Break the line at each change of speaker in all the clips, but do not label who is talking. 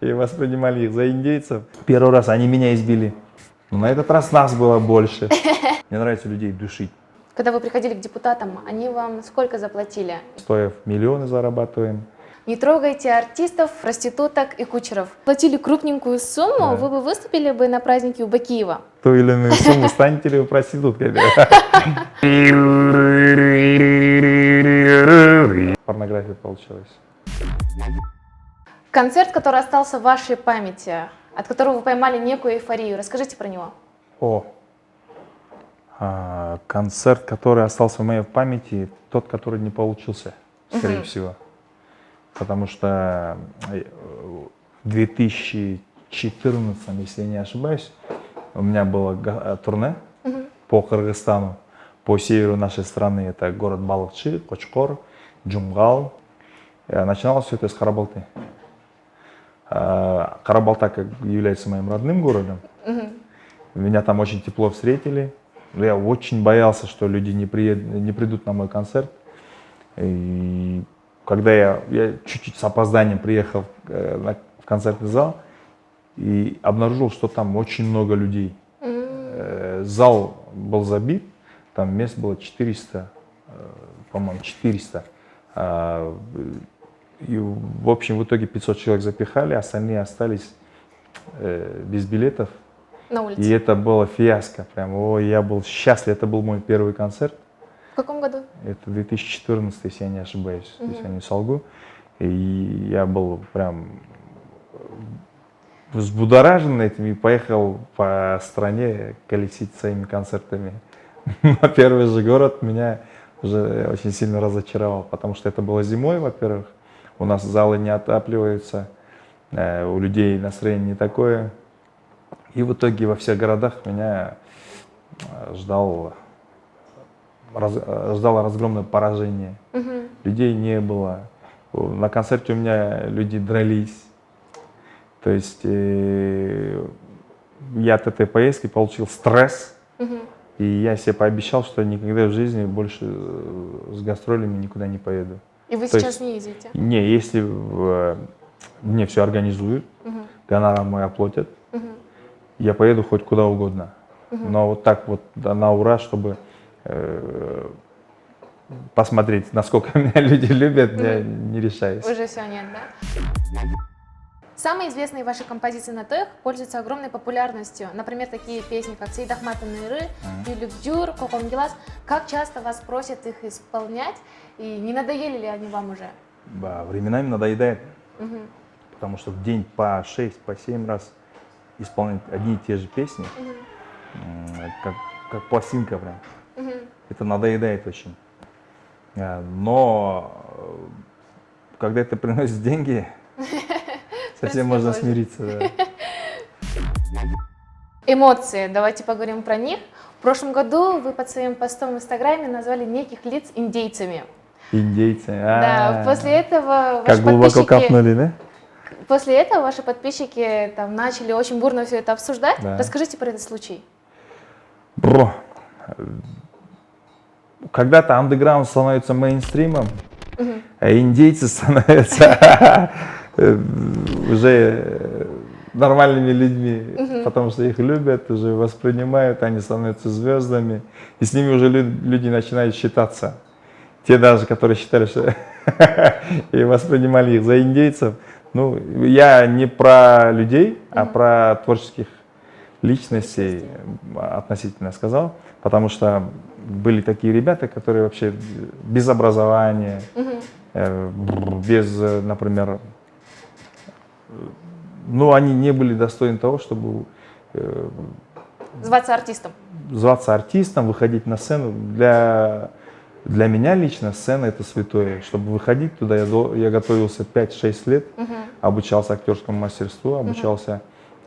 И воспринимали их за индейцев. Первый раз они меня избили. Но на этот раз нас было больше. Мне нравится людей душить.
Когда вы приходили к депутатам, они вам сколько заплатили?
Стоев миллионы зарабатываем.
Не трогайте артистов, проституток и кучеров. Платили крупненькую сумму,
Да.
вы бы выступили бы на празднике у Бакиева.
Ту или иную сумму станете ли вы проститутками? Порнография получилась.
Концерт, который остался в вашей памяти, от которого вы поймали некую эйфорию, расскажите про него.
Концерт, который остался в моей памяти, тот, который не получился, скорее всего. Потому что в 2014, если я не ошибаюсь, у меня было турне по Кыргызстану, по северу нашей страны. Это город Балыкчы, Кочкор, Джумгал. Начиналось все это с Карабалты. Карабалта является моим родным городом. Меня там очень тепло встретили. Я очень боялся, что люди не придут на мой концерт. И когда я чуть-чуть с опозданием приехал в концертный зал и обнаружил, что там очень много людей. Зал был забит, там мест было 400, по-моему, 400. И, в общем, в итоге 500 человек запихали, остальные остались без билетов.
На улице.
И это было фиаско. Прям, я был счастлив. Это был мой первый концерт.
В каком году?
Это 2014, если я не ошибаюсь, если я не солгу. И я был прям взбудоражен этим и поехал по стране колесить своими концертами. Но первый же город меня уже очень сильно разочаровал, потому что это было зимой, во-первых. У нас залы не отапливаются, у людей настроение не такое. И в итоге во всех городах меня ждало разгромное поражение. Людей не было. На концерте у меня люди дрались. То есть я от этой поездки получил стресс. И я себе пообещал, что никогда в жизни больше с гастролями никуда не поеду.
И вы сейчас не ездите?
Не, если мне все организуют, гонорар мой оплатят, я поеду хоть куда угодно. Но вот так вот на ура, чтобы посмотреть, насколько меня люди любят, я не решаюсь.
Уже все нет, да? Самые известные ваши композиции на ТОях пользуются огромной популярностью. Например, такие песни, как «Сейд Ахматовна Ныры», «Юлюкдюр», «Коконгилас». Как часто вас просят их исполнять? И не надоели ли они вам уже?
Временами надоедает. Потому что в день по 6, по 7 раз исполнять одни и те же песни, как пластинка прям. Это надоедает очень. Но когда это приносит деньги, совсем можно смириться. Да.
Эмоции. Давайте поговорим про них. В прошлом году вы под своим постом в Инстаграме назвали неких лиц индейцами.
Индейцы.
Да, после этого
как глубоко копнули, да?
После этого ваши подписчики там начали очень бурно все это обсуждать.
Да.
Расскажите про этот случай.
Когда-то андеграунд становится мейнстримом, а индейцы становятся уже нормальными людьми, потому что их любят, уже воспринимают, они становятся звездами, и с ними уже люди начинают считаться. Те даже, которые считали, что и воспринимали их за индейцев. Ну, я не про людей, а про творческих личностей относительно сказал, потому что были такие ребята, которые вообще без образования, без, например, ну, они не были достойны того, чтобы
Зваться артистом.
Зваться артистом, выходить на сцену. Для меня лично сцена — это святое. Чтобы выходить туда, я готовился 5-6 лет, обучался актерскому мастерству, обучался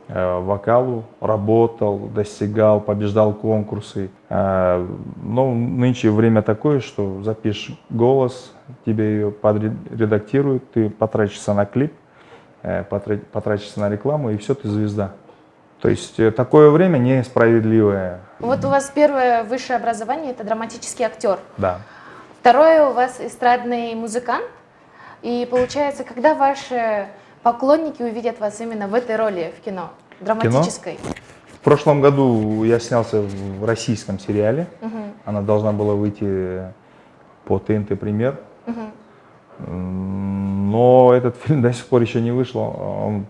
вокалу, работал, достигал, побеждал конкурсы. Но нынче время такое, что запишешь голос, тебе ее подредактируют, ты потратишься на клип, потратишься на рекламу, и все, ты звезда. То есть такое время несправедливое.
Вот у вас первое высшее образование – это драматический актер.
Да.
Второе у вас эстрадный музыкант. И получается, когда ваше поклонники увидят вас именно в этой роли в кино, драматической?
В прошлом году я снялся в российском сериале.
Мгм.
Она должна была выйти по ТНТ «Премьер».
Мгм.
Но этот фильм до сих пор еще не вышел. Он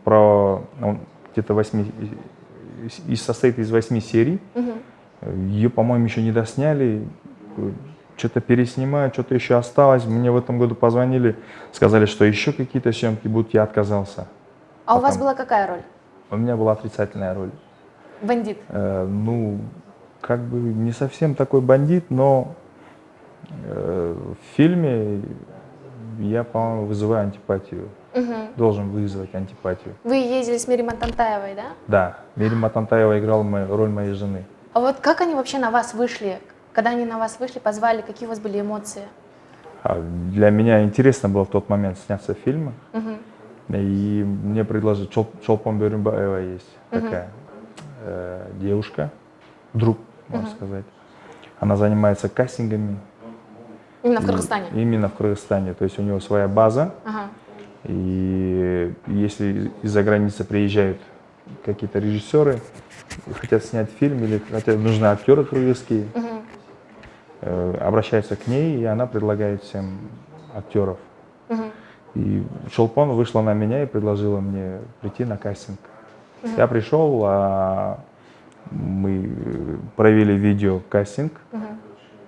где-то состоит из 8 серий.
Мгм.
Ее, по-моему, еще не досняли. Что-то переснимают, что-то еще осталось. Мне в этом году позвонили, сказали, что еще какие-то съемки будут. Я отказался.
А у вас
Потом-
была какая роль?
У меня была отрицательная роль.
Бандит.
Ну, как бы не совсем такой бандит, но в фильме я, по-моему, вызываю антипатию.
Мгм.
Должен вызвать антипатию.
Вы ездили с Миримом Тантаевой, да?
Да, Мирим Матантаева играла роль моей жены.
А вот как они вообще на вас вышли? Когда они на вас вышли, позвали, какие у вас были эмоции?
Для меня интересно было в тот момент сняться в фильме.
Мгм.
И мне предложили, Чолпон Бөрүнбаева есть такая девушка, друг, можно сказать. Она занимается кастингами.
Именно в
И
Кыргызстане?
Именно в Кыргызстане. То есть у него своя база.
Ага.
И если из-за границы приезжают какие-то режиссеры, хотят снять фильм или нужны актеры кыргызские,
Мгм.
обращаются к ней, и она предлагает всем актеров.
Мгм.
И Чолпон вышла на меня и предложила мне прийти на кастинг. Я пришел, мы провели видеокастинг,
Мгм.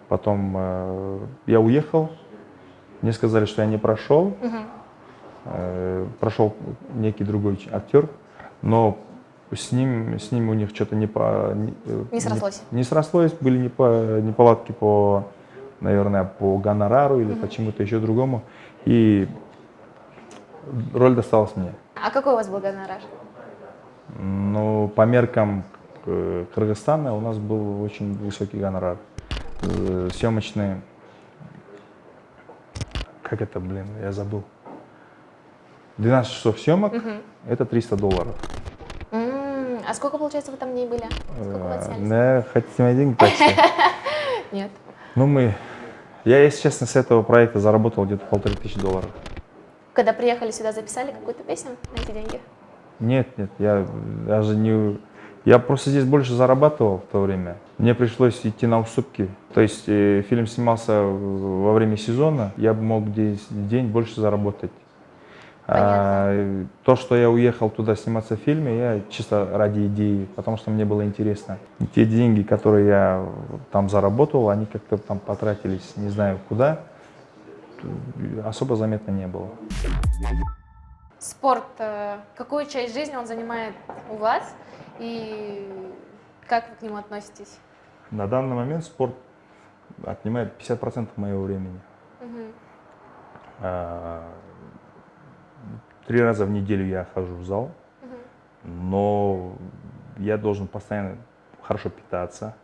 потом я уехал, мне сказали, что я не прошел,
Мгм.
прошел некий другой актер, но с ним у них что-то
Не срослось.
не срослось, были неполадки наверное, по гонорару или почему-то еще другому, и роль досталась мне.
А какой у вас был гонорар?
Ну, по меркам Кыргызстана у нас был очень высокий гонорар. Съемочные, как это, я забыл. 12 часов съемок, это $300.
А сколько, получается, вы там дней были? Сколько вы отснялись?
Да, хотите мои деньги почти?
Нет.
Ну, я, если честно, с этого проекта заработал где-то $1500.
Когда приехали сюда, записали какую-то песню на эти деньги?
Нет, я даже не... Я просто здесь больше зарабатывал в то время. Мне пришлось идти на уступки. То есть фильм снимался во время сезона, я бы мог здесь в день больше заработать. То, что я уехал туда сниматься в фильме, я чисто ради идеи, потому что мне было интересно. И те деньги, которые я там заработал, они как-то там потратились, не знаю куда, особо заметно не было.
Спорт, какую часть жизни он занимает у вас и как вы к нему относитесь?
На данный момент спорт отнимает 50% моего времени.
Мгм.
3 раза в неделю я хожу в зал, но я должен постоянно хорошо питаться.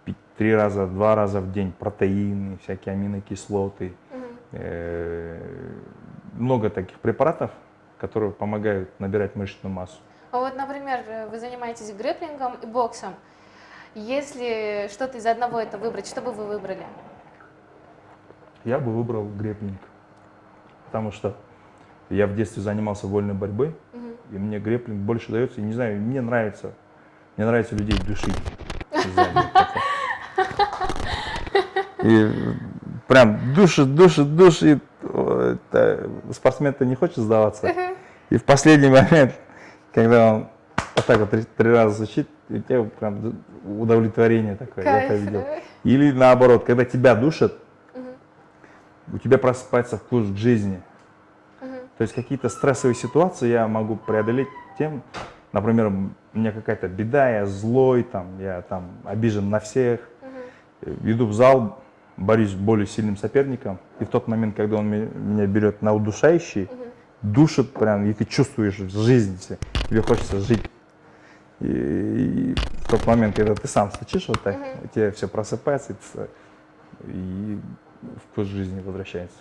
Пить 2 раза в день протеины, всякие аминокислоты. Много таких препаратов, которые помогают набирать мышечную массу.
А вот, например, вы занимаетесь грэпплингом и боксом. Если что-то из одного это выбрать, что бы вы выбрали?
Я бы выбрал грэпплинг, потому что я в детстве занимался вольной борьбой, и мне грэпплинг больше дается. И не знаю, мне нравится людей душить сзади. И прям душит. Спортсмен-то не хочет сдаваться. И в последний момент, когда он вот так вот 3 раза звучит, у тебя прям удовлетворение такое, я это видел. Или наоборот, когда тебя душат, у тебя просыпается вкус к жизни. То есть какие-то стрессовые ситуации я могу преодолеть тем, например, у меня какая-то беда, я злой, я обижен на всех, иду в зал, борюсь с более сильным соперником, и в тот момент, когда он меня берет на удушающий, душит прям, и ты чувствуешь жизнь, тебе хочется жить. И в тот момент, когда ты сам стучишь вот так, у тебя все просыпается, и вкус жизни возвращается.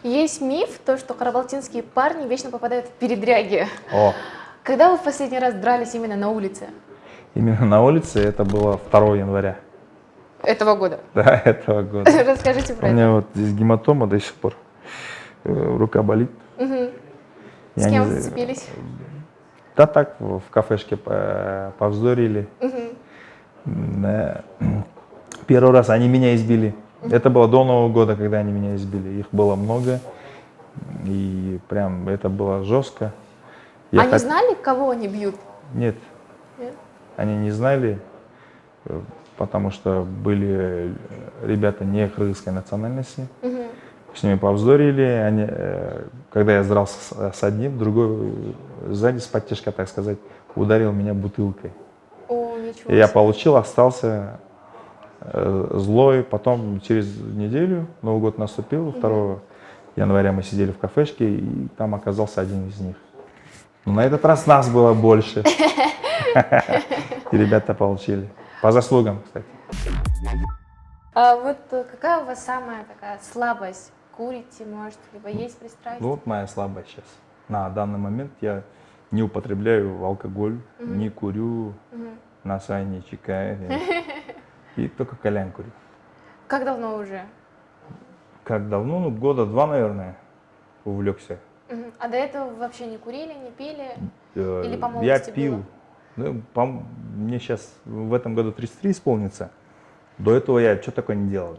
Есть миф, то, что карабалтинские парни вечно попадают в передряги.
О,
Когда вы в последний раз дрались именно на улице?
именно на улице это было 2 января.
Этого года.
Да, этого года.
Расскажите
У
про
меня
это.
вот здесь гематома до сих пор, рука болит.
С
Я
кем
не-
зацепились?
Да так, в кафешке повздорили. Да. Первый раз они меня избили. Это было до Нового года, когда они меня избили. Их было много. И прям это было жестко. Я
Они
хот-
знали, кого они бьют?
Нет,
Нет?
они не знали, потому что были ребята не кыргызской национальности.
Мгм.
С ними повздорили. Они, когда я дрался с одним, другой сзади с подтяжка, так сказать, ударил меня бутылкой.
О, ничего
И я
себе.
получил, остался злой. Потом через неделю, Новый год наступил, 2 января мы сидели в кафешке, и там оказался один из них. Но на этот раз нас было больше. И ребята получили. По заслугам, кстати.
А вот какая у вас самая такая слабость? Курите, может, либо есть пристрастие?
Ну вот моя слабость сейчас. На данный момент я не употребляю алкоголь, не курю, носа не чекаю. И только кальян курю.
Как давно уже?
Как давно? Ну, года 2, наверное, увлекся.
Мгм. А до этого вы вообще не курили, не пили? Или по
Я
молодости
пил.
было?
Ну, мне сейчас в этом году 33 исполнится. До этого я что такое не делал.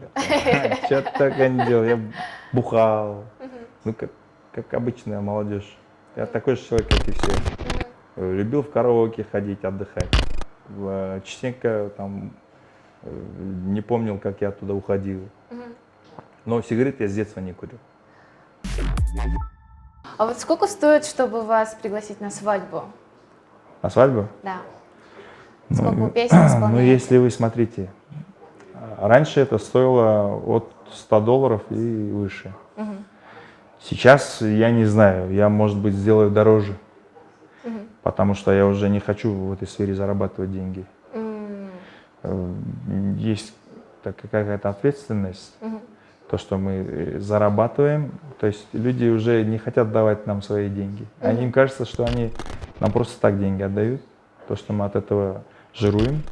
Что такое не делал. Я бухал. Ну, как обычная молодежь. Я такой же человек, как и все. Любил в караоке ходить, отдыхать. Частенько там не помнил, как я оттуда уходил. Но сигарет я с детства не курил.
А вот сколько стоит, чтобы вас пригласить на свадьбу?
На свадьбу?
Да. Сколько вы песен
Ну,
исполняете?
если вы смотрите, раньше это стоило от $100 и выше. Сейчас я не знаю, я, может быть, сделаю дороже, потому что я уже не хочу в этой сфере зарабатывать деньги. Есть какая-то ответственность, то, что мы зарабатываем, то есть люди уже не хотят давать нам свои деньги. Им кажется, что они нам просто так деньги отдают, то, что мы от этого жируем.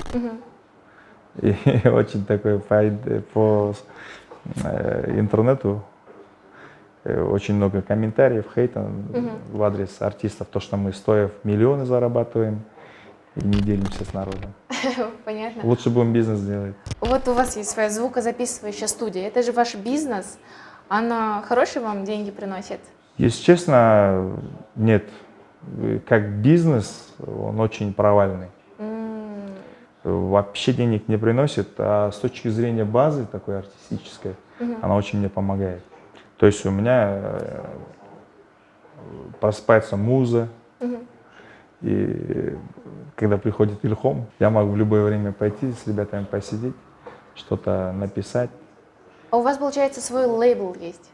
И очень такой по интернету очень много комментариев, хейта в адрес артистов, то, что мы стоя миллионы зарабатываем и не делимся с народом.
Понятно.
Лучше будем бизнес делать.
Вот у вас есть своя звукозаписывающая студия. Это же ваш бизнес. Она хорошие вам деньги приносит?
Если честно, нет. Как бизнес он очень провальный. Вообще денег не приносит, а с точки зрения базы такой артистической, она очень мне помогает. То есть у меня просыпается муза, и когда приходит Ильхом, я могу в любое время пойти с ребятами посидеть, что-то написать.
А у вас, получается, свой лейбл есть?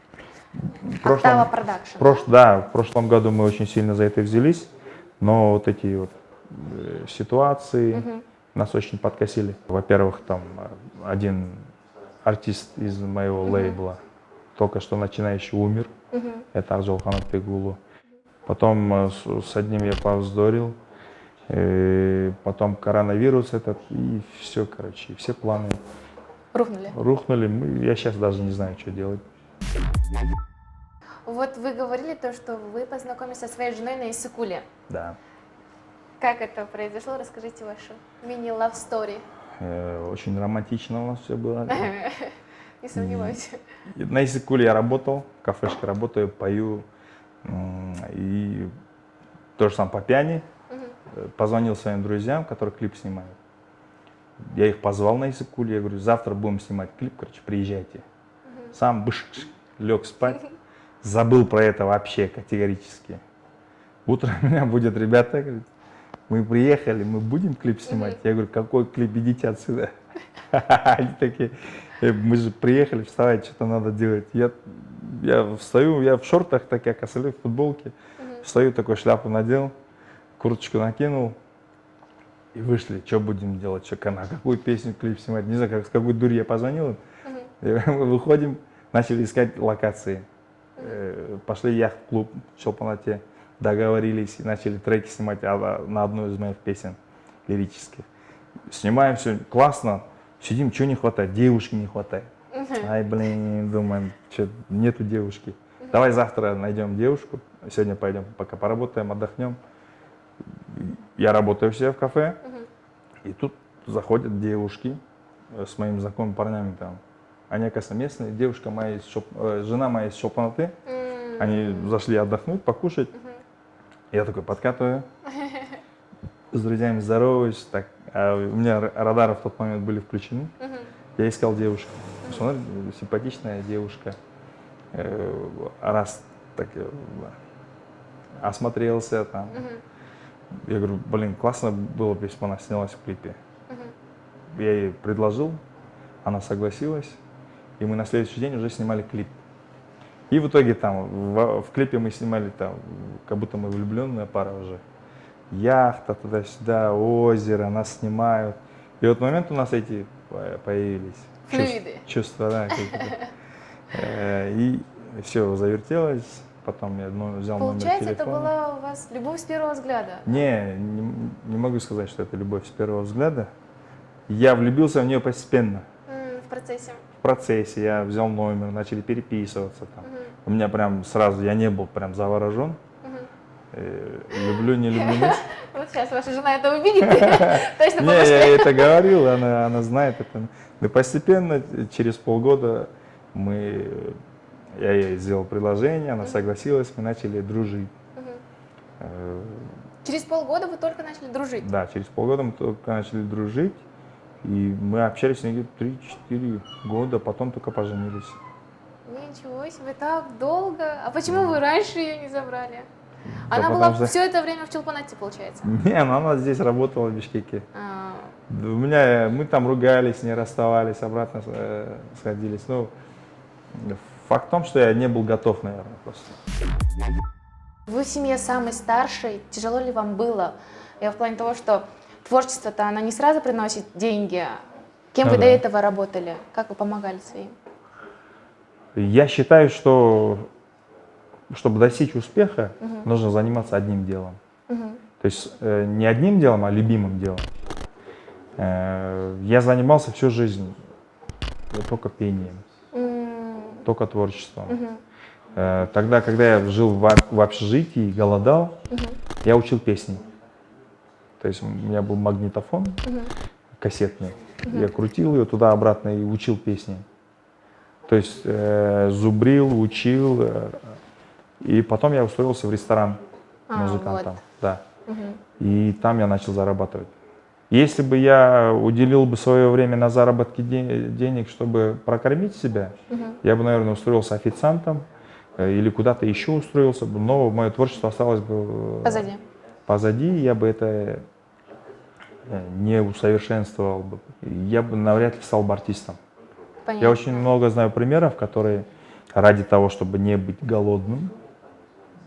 В
Октава Продакшн.
в прошлом году мы очень сильно за это взялись, но вот эти вот ситуации нас очень подкосили. Во-первых, там один артист из моего лейбла только что начинающий умер, это Аржол Ханатбекулу. Потом с одним я повздорил, потом коронавирус этот, и все, короче, все планы
Рухнули.
рухнули. Я сейчас даже не знаю, что делать.
Вот вы говорили то, что вы познакомились со своей женой на Иссыкуле.
Да.
Как это произошло? Расскажите вашу мини-лав story.
Очень романтично у нас все было.
Не сомневаюсь.
На Иссыкуле я работал, в кафешке работаю, пою. И то же самое по пьяни. Позвонил своим друзьям, которые клип снимают. Я их позвал на Иссыкуле, я говорю, завтра будем снимать клип, короче, приезжайте. Сам лег спать, забыл про это вообще категорически. Утром у меня будет ребята, говорят, мы приехали, мы будем клип снимать. Я говорю, какой клип, идите отсюда. Они такие, мы же приехали, вставайте, что-то надо делать. Я встаю, я в шортах, так я косолю, в футболке. Встаю, такой шляпу надел, курточку накинул. И вышли, что будем делать, на какую песню клип снимать. Не знаю, с какой дурью я позвонил им. И мы выходим, начали искать локации. Пошли в яхт-клуб в Чолпанате, договорились и начали треки снимать на одну из моих песен лирических. Снимаем все классно, сидим, чего не хватает, девушки не хватает. Ай, блин, думаем, что нету девушки. давай завтра найдем девушку, сегодня пойдем, пока поработаем, отдохнем. Я работаю все в кафе, и тут заходят девушки с моими знакомыми парнями там. Они, оказывается, местные, девушка моя, жена моя из Чолпанаты, они зашли отдохнуть, покушать. Я такой подкатываю, с друзьями здороваюсь, так, а у меня радары в тот момент были включены. Я искал девушку. Смотрю, симпатичная девушка. Раз так осмотрелся там. Я говорю, блин, классно было бы, если бы она снялась в клипе. Я ей предложил, она согласилась, и мы на следующий день уже снимали клип. И в итоге там в клипе мы снимали там, как будто мы влюбленная пара уже. Яхта туда-сюда, озеро, нас снимают. И вот в момент у нас эти появились.
Флюиды.
Чувства, да. И все, завертелось. Потом я взял номер телефона.
Получается, это была у вас любовь с первого взгляда?
Не могу сказать, что это любовь с первого взгляда. Я влюбился в нее постепенно.
В процессе?
В процессе. Я взял номер, начали переписываться. Там. У меня прям сразу, я не был прям заворожен. Люблю, не люблю.
Вот сейчас ваша жена это увидит. Точно
Не, я ей это говорил, она знает это. И постепенно, через полгода, я ей сделал предложение, она согласилась, мы начали дружить.
Через полгода вы только начали дружить?
Да, через полгода мы только начали дружить. И мы общались где-то 3-4 года, потом только поженились.
Ничего себе, так долго. А почему вы раньше ее не забрали?
Да
Она была
что...
все это время в Чолпанате, получается?
Не, она здесь работала в Бишкеке. Мы там ругались, не расставались, обратно сходились. Ну, факт в том, что я не был готов, наверное, просто.
Вы в семье самый старший. Тяжело ли вам было? Я в плане того, что творчество-то оно не сразу приносит деньги. Кем вы до этого работали? Как вы помогали своим?
Я считаю, что чтобы достичь успеха, нужно заниматься одним делом. То есть не одним делом, а любимым делом. Я занимался всю жизнь только пением, только творчеством. Тогда, когда я жил в общежитии и голодал, я учил песни. То есть у меня был магнитофон кассетный. Я крутил ее туда-обратно и учил песни. То есть зубрил, учил. И потом я устроился в ресторан музыкантом. Вот. Да. И там я начал зарабатывать. Если бы я уделил бы свое время на заработки денег, чтобы прокормить себя, я бы, наверное, устроился официантом или куда-то еще устроился бы, но мое творчество осталось бы позади, я бы это не усовершенствовал бы. Я бы навряд ли стал бы артистом.
Понятно.
Я очень много знаю примеров, которые ради того, чтобы не быть голодным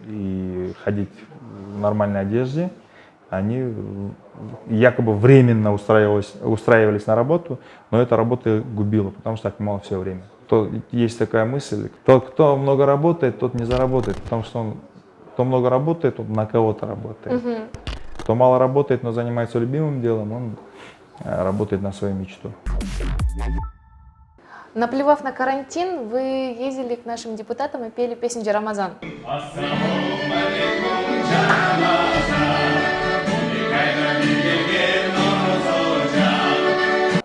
и ходить в нормальной одежде, они якобы временно устраивались на работу, но эта работа губила, потому что отнимала все время. Есть такая мысль, тот, кто много работает, тот не заработает, потому что кто много работает, он на кого-то работает. Кто мало работает, но занимается любимым делом, он работает на свою мечту.
Наплевав на карантин, вы ездили к нашим депутатам и пели песню «Джарамазан».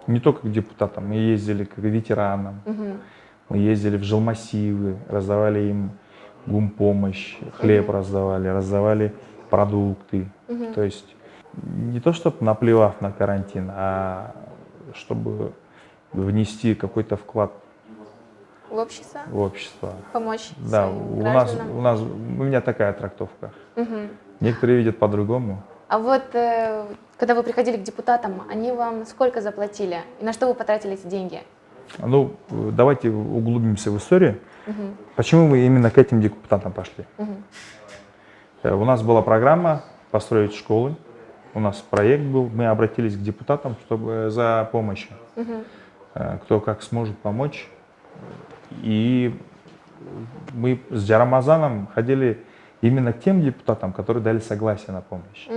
Не только к депутатам, мы ездили к ветеранам, мы ездили в жилмассивы, раздавали им гумпомощь, хлеб раздавали продукты. То есть не то, чтобы наплевав на карантин, а чтобы внести какой-то вклад
в общество?
В общество.
Помочь
да,
своим гражданам?
У меня такая трактовка. Некоторые видят по-другому.
А вот когда вы приходили к депутатам, они вам сколько заплатили? И на что вы потратили эти деньги?
Ну, давайте углубимся в историю. Почему мы именно к этим депутатам пошли? У нас была программа построить школы, у нас проект был, мы обратились к депутатам, чтобы за помощью, кто как сможет помочь. И мы с Джарамазаном ходили именно к тем депутатам, которые дали согласие на помощь.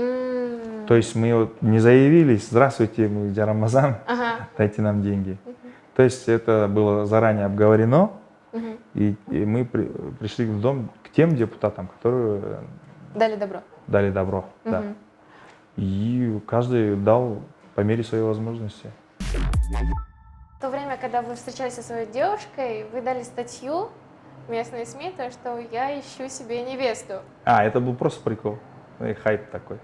То есть мы вот не заявились: здравствуйте, мы Джарамазан, дайте нам деньги. То есть это было заранее обговорено, И мы пришли в дом к тем депутатам, которые
Дали добро.
дали добро. Да.
Мгм.
И каждый дал по мере своей возможности.
В то время, когда вы встречались со своей девушкой, вы дали статью в местные СМИ, то, что я ищу себе невесту.
Это был просто прикол. И хайп такой.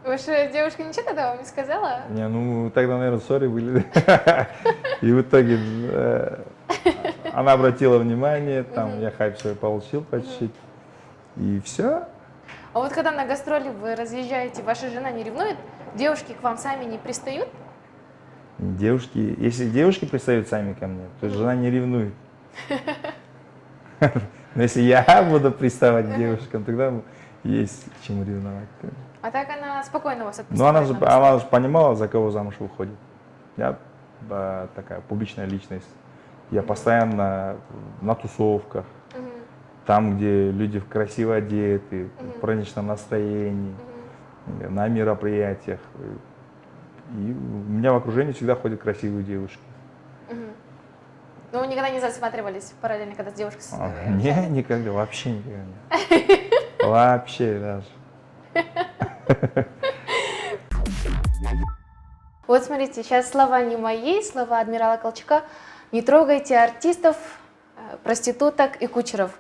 Ваша девушка ничего тогда вам не сказала?
Не, ну тогда, наверное, ссоры были. И в итоге она обратила внимание, там я хайп свой получил почти. И все.
А вот когда на гастроли вы разъезжаете, ваша жена не ревнует? Девушки к вам сами не пристают?
Девушки, если девушки пристают сами ко мне, то жена не ревнует. Но если я буду приставать к девушкам, тогда есть к чему ревновать.
А так она спокойно вас
Но
отпускает?
она же понимала, за кого замуж выходит. Я такая публичная личность. Я постоянно на тусовках, там, где люди красиво одеты, в праздничном настроении, на мероприятиях. И у меня в окружении всегда ходят красивые девушки.
Но вы никогда не засматривались параллельно, когда с девушкой
Не, никогда, вообще никогда не. Вообще даже.
Вот смотрите, сейчас слова не мои, слова адмирала Колчака. Не трогайте артистов, проституток и кучеров.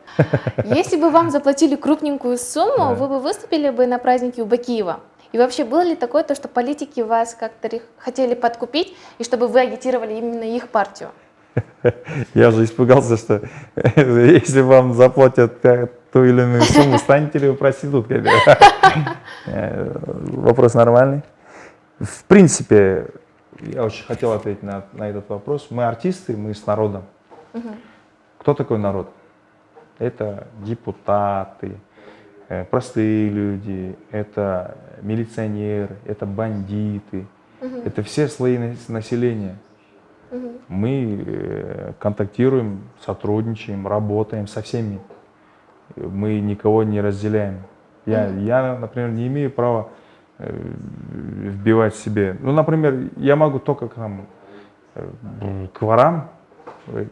Если бы вам заплатили крупненькую сумму, вы бы выступили бы на празднике у Бакиева? И вообще, было ли такое, то, что политики вас как-то хотели подкупить, и чтобы вы агитировали именно их партию?
Я уже испугался, что если вам заплатят ту или иную сумму, станете ли вы проституткой? Вопрос нормальный. В принципе, я очень хотел ответить на этот вопрос. Мы артисты, мы с народом. Кто такой народ? Это депутаты, простые люди, это милиционеры, это бандиты, это все слои населения. Мы контактируем, сотрудничаем, работаем со всеми. Мы никого не разделяем. Я, например, не имею права вбивать себе. Ну, например, я могу только к ворам,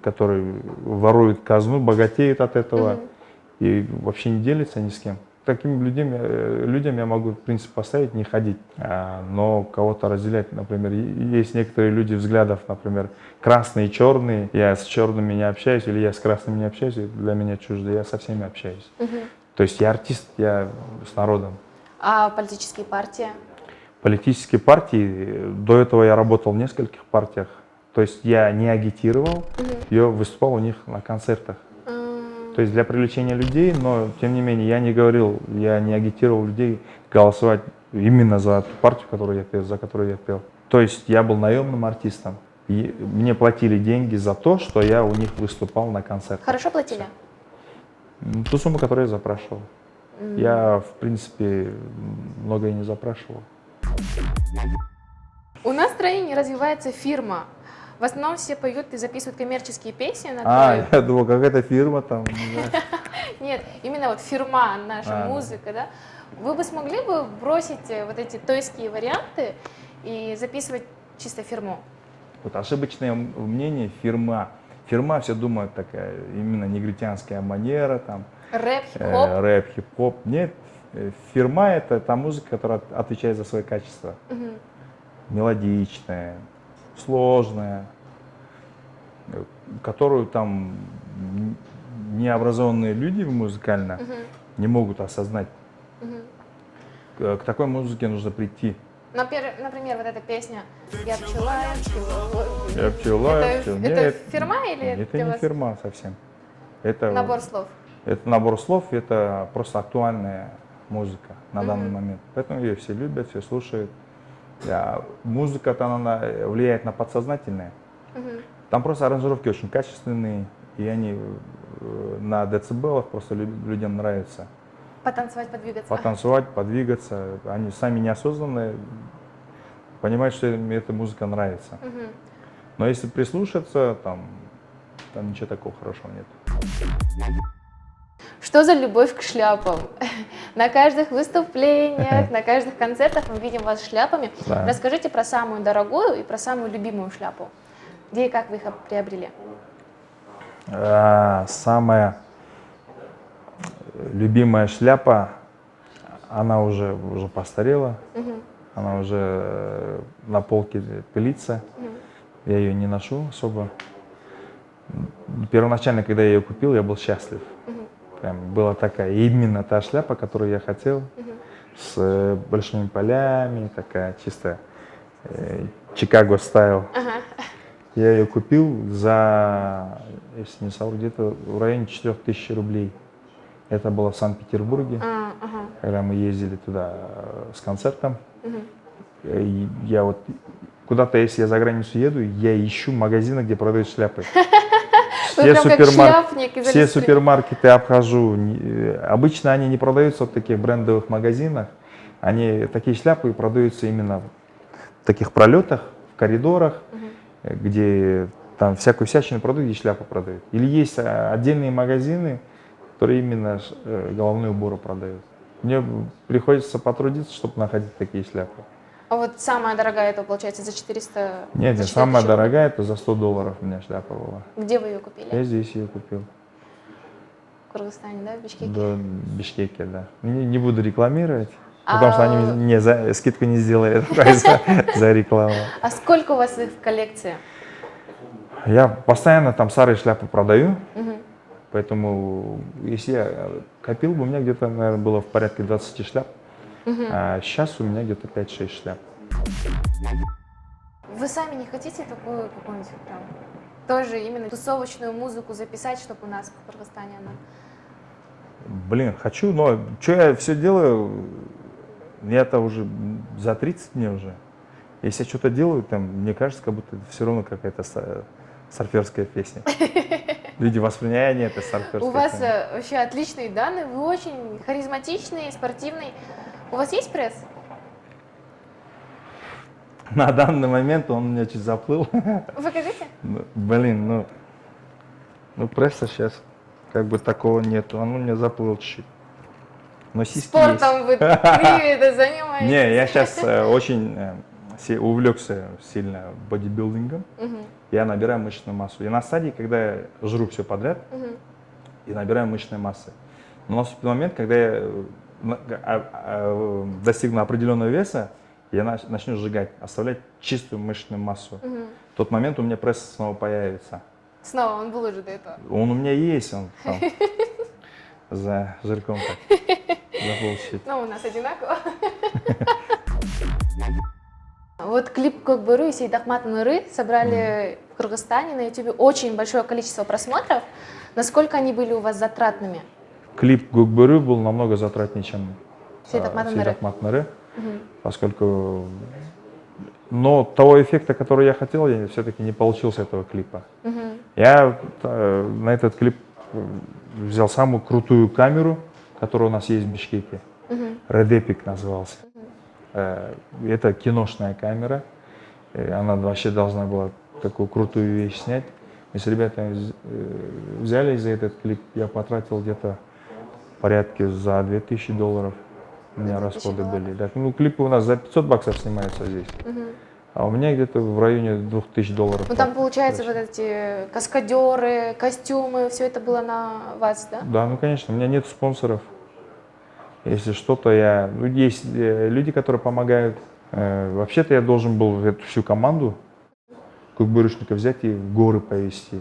которые воруют казну, богатеют от этого и вообще не делятся ни с кем. Таким людям я могу, в принципе, поставить, не ходить. Но кого-то разделять, например, есть некоторые люди взглядов, например, красные и черные. Я с черными не общаюсь, или я с красными не общаюсь, для меня чуждо, я со всеми общаюсь. То есть я артист, я с народом.
А политические партии?
Политические партии, до этого я работал в нескольких партиях. То есть я не агитировал, я выступал у них на концертах. То есть для привлечения людей, но тем не менее я не говорил, я не агитировал людей голосовать именно за ту партию, за которую я пел. То есть я был наемным артистом. И мне платили деньги за то, что я у них выступал на концертах.
Хорошо платили?
Ту сумму, которую я запрашивал. Я, в принципе, многое не запрашивал.
У нас в стране развивается фирма. В основном все поют и записывают коммерческие песни на
Я думал, какая-то фирма там.
Нет, именно вот фирма, наша музыка, да? Вы бы смогли бы бросить вот эти тойские варианты и записывать чисто фирму?
Вот ошибочное мнение фирма. Фирма, все думают, такая именно негритянская манера, там.
Рэп, хип-хоп?
Рэп, хип-хоп. Нет, фирма — это та музыка, которая отвечает за свои качества. Мелодичная, сложная, которую там необразованные люди музыкально не могут осознать. К такой музыке нужно прийти.
Например, вот эта песня «Я пчела, я пчела».
Я пчела, я пчела.
Это фирма или
это не фирма совсем. Это
набор слов?
Это набор слов, это просто актуальная музыка на данный момент. Поэтому ее все любят, все слушают. Музыка-то она влияет на подсознательное. Там просто аранжировки очень качественные, и они на децибелах просто людям нравятся.
Потанцевать, подвигаться.
Потанцевать, подвигаться. Они сами неосознанно понимают, что им эта музыка нравится. Но если прислушаться, там ничего такого хорошего нет.
Что за любовь к шляпам? На каждых выступлениях, на каждых концертах мы видим вас с шляпами.
Да.
Расскажите про самую дорогую и про самую любимую шляпу. Где и как вы их приобрели?
Самая любимая шляпа, она уже постарела, она уже на полке пылится. Я ее не ношу особо. Первоначально, когда я ее купил, я был счастлив. Прям была такая именно та шляпа, которую я хотел, с большими полями, такая чистая Чикаго стайл. Я ее купил за, если не совру, где-то в районе 4000 рублей. Это было в Санкт-Петербурге, когда мы ездили туда с концертом. И я вот куда-то, если я за границу еду, я ищу магазины, где продают шляпы. Все супермаркеты обхожу. Обычно они не продаются в таких брендовых магазинах. Такие шляпы продаются именно в таких пролетах, в коридорах, где там всякую всячину продают и шляпы продают. Или есть отдельные магазины, которые именно головные уборы продают. Мне приходится потрудиться, чтобы находить такие шляпы.
А вот самая дорогая это получается за 400?
Нет, самая дорогая это за $100 у меня шляпа была.
Где вы ее купили?
Я здесь ее купил.
В Кыргызстане, да, в Бишкеке?
Да, в Бишкеке, да. Не буду рекламировать, потому что они мне скидку не сделали за рекламу.
А сколько у вас их в коллекции?
Я постоянно там старые шляпы продаю, поэтому если я копил бы, у меня где-то, наверное, было в порядке 20 шляп. А сейчас у меня где-то 5-6 шляп.
Вы сами не хотите такую какую-нибудь прям тоже именно тусовочную музыку записать, чтобы у нас в Кыргызстане она?
Блин, хочу, но что я все делаю, я-то уже за 30 мне уже. Если я что-то делаю, там, мне кажется, как будто это все равно какая-то сарферская песня. Люди воспринимают это сарферская
У вас
песня.
вообще отличные данные, вы очень харизматичный, спортивный. У вас есть пресс?
На данный момент он у меня чуть заплыл.
Покажите.
Блин, пресса сейчас как бы такого нету. Он у меня заплыл чуть-чуть. Но сиськи
Спортом вы это занимаетесь?
Не, я сейчас очень увлекся сильно бодибилдингом. Я набираю мышечную массу. Я на стадии, когда я жру все подряд и набираю мышечной массы. Но наступит момент, когда я достигну определенного веса, я начну сжигать, оставлять чистую мышечную массу. В тот момент у меня пресс снова появится.
Снова, он был уже до этого.
Он у меня есть, он там за жирком так заползет.
Ну, у нас одинаково. Вот клип «Көкбөрү» и «Сейдахмат Нуры» собрали в Кыргызстане на YouTube очень большое количество просмотров. Насколько они были у вас затратными?
Клип «Көкбөрү» был намного затратнее, чем
«Сейдахмат Нуры»,
поскольку... Но того эффекта, который я хотел, я все-таки не получил с этого клипа. Я на этот клип взял самую крутую камеру, которая у нас есть в Бишкеке. Red Epic назывался. Это киношная камера. Она вообще должна была такую крутую вещь снять. Мы с ребятами взялись за этот клип. Я потратил где-то порядке за $2000. У меня расходы были. Так, клипы у нас за $500 снимаются здесь. А у меня где-то в районе $2000.
Ну там получается вот эти каскадеры, костюмы, все это было на вас, да?
Да, конечно. У меня нет спонсоров. Если что-то есть люди, которые помогают. Вообще-то я должен был эту всю команду көкбөрүшников взять и в горы повезти,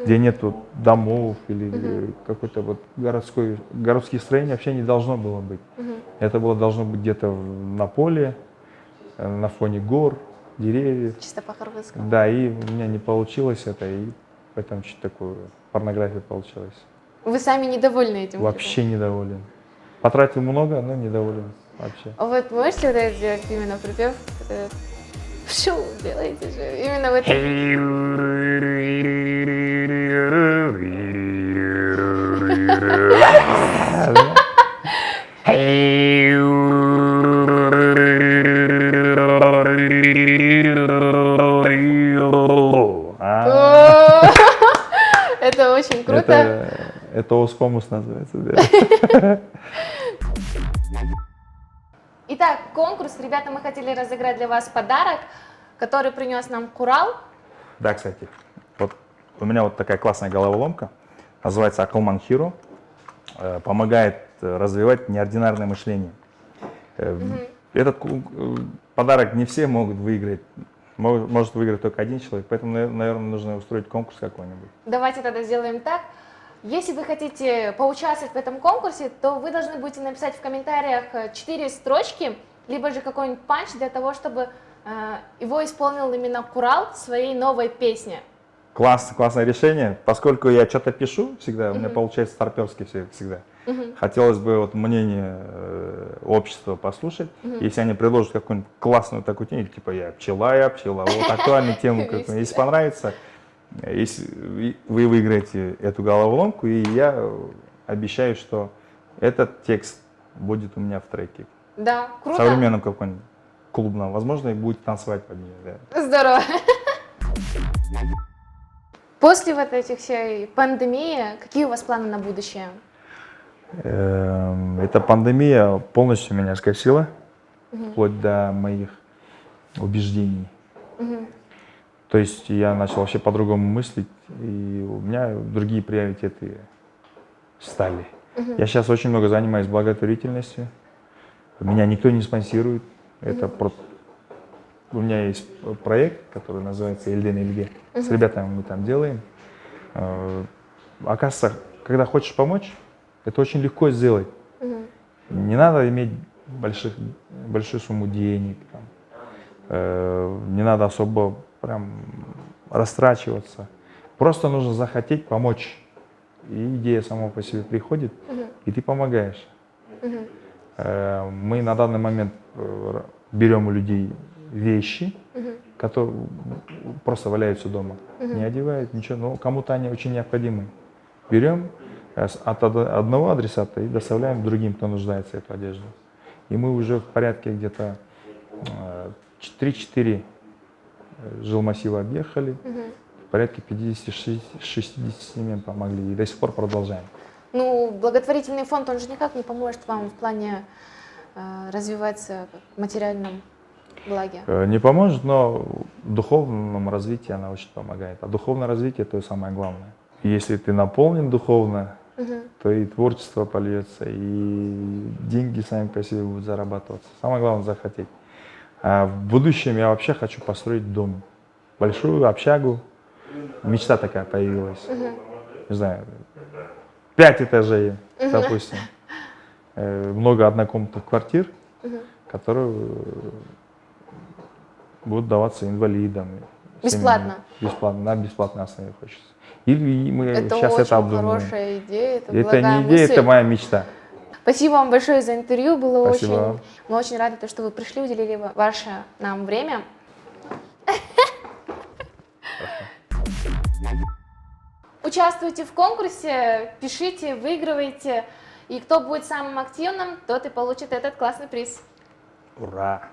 где нет домов или какой-то городских строений вообще не должно было быть. Это должно быть где-то на поле, на фоне гор, деревьев.
Чисто по-кыргызски.
Да, и у меня не получилось это, и поэтому чуть такую порнографию получилось.
Вы сами недовольны этим?
Вообще недоволен. Потратил много, но недоволен вообще.
А вот можете вот это сделать именно припев? Шоу делаете же. Именно в этом. Это очень круто.
Это Оскомус называется, да.
Итак, конкурс. Ребята, мы хотели разыграть для вас подарок, который принес нам Курал.
Да, кстати, вот У меня вот такая классная головоломка, называется Акылман Hero, помогает развивать неординарное мышление. Этот подарок не все могут выиграть, может выиграть только один человек, поэтому, наверное, нужно устроить конкурс какой-нибудь.
Давайте тогда сделаем так. Если вы хотите поучаствовать в этом конкурсе, то вы должны будете написать в комментариях 4 строчки, либо же какой-нибудь панч для того, чтобы его исполнил именно Курал в своей новой песне.
Классное решение. Поскольку я что-то пишу всегда, у меня получается старперски всегда. Хотелось бы вот мнение общества послушать. Если они предложат какую-нибудь классную такую тему, типа я пчела, вот актуальную тему. Если понравится, если вы выиграете эту головоломку, и я обещаю, что этот текст будет у меня в треке.
Да, круто.
Современном каком-нибудь клубном. Возможно, и будет танцевать под нее. Да.
Здорово. После вот этих всей пандемии, какие у вас планы на будущее?
Эта пандемия полностью меня скосила, вплоть до моих убеждений. То есть я начал вообще по-другому мыслить, и у меня другие приоритеты стали. Я сейчас очень много занимаюсь благотворительностью. Меня никто не спонсирует. У меня есть проект, который называется Эльден Эльге. С ребятами мы там делаем. Оказывается, когда хочешь помочь, это очень легко сделать. Не надо иметь большую сумму денег. Не надо особо прям растрачиваться. Просто нужно захотеть помочь. И идея сама по себе приходит, и ты помогаешь. Мы на данный момент берем у людей вещи, которые просто валяются дома, не одевают, ничего, но кому-то они очень необходимы. Берем от одного адресата и доставляем другим, кто нуждается в эту одежду. И мы уже в порядке где-то 3-4 жилмассива объехали, в порядке 50-60 семьям помогли и до сих пор продолжаем.
Ну, благотворительный фонд, он же никак не поможет вам в плане развиваться в материальном благе.
Не поможет, но в духовном развитии она очень помогает. А духовное развитие – это самое главное. Если ты наполнен духовно, то и творчество польется, и деньги сами по себе будут зарабатываться. Самое главное – захотеть. А в будущем я вообще хочу построить дом. Большую общагу. Мечта такая появилась. Не знаю, 5 этажей, допустим. Много однокомнатных квартир, которые будут даваться инвалидам.
Бесплатно?
Бесплатно, на бесплатной основе хочется. Или мы
это
сейчас
очень
это обдумываем.
Хорошая идея, это
не
благая
идея,
мысль.
это моя мечта.
Спасибо вам большое за интервью, было
Спасибо.
мы очень рады, что вы пришли, уделили ваше нам время. Участвуйте в конкурсе, пишите, выигрывайте, и кто будет самым активным, тот и получит этот классный приз.
Ура!